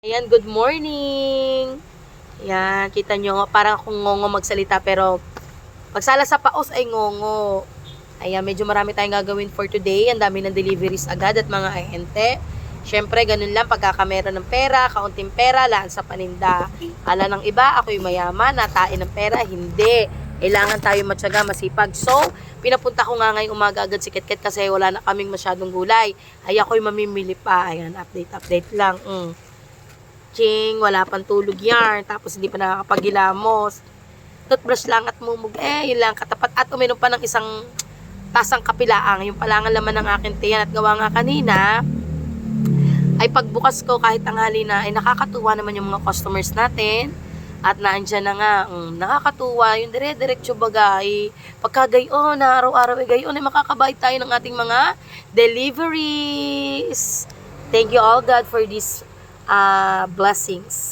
Ayan, good morning! Ayan, kita nyo, parang akong ngongo magsalita pero pagsala sa paos ay ngongo. Ayan, medyo marami tayong gagawin for today. Ang dami ng deliveries agad at mga ahente. Siyempre, ganun lang, pagkakamera ng pera, kaunting pera, lahat sa paninda. Ala ng iba, ako'y mayaman, natain ng pera, hindi. Kailangan tayo matyaga, masipag. So, pinapunta ko nga ngayong umaga agad si Kitket kasi wala na kaming masyadong gulay. Ay, ako'y mamimili pa. Ayan, update lang. Ching, wala pang tulog yan. Tapos hindi pa nakakapagilamos. Toothbrush lang at mumug. Yun lang katapat. At uminom pa ng isang tasang kapilaang. Yung palangan laman ng akin tiyan. At gawa nga kanina, ay pagbukas ko kahit tanghali na, ay nakakatuwa naman yung mga customers natin. At naandyan na nga, nakakatuwa. Yung dire-diretso bagay. Pagka gayon, na araw-araw ay gayon, ay makakabayad tayo ng ating mga deliveries. Thank you all God for this blessings.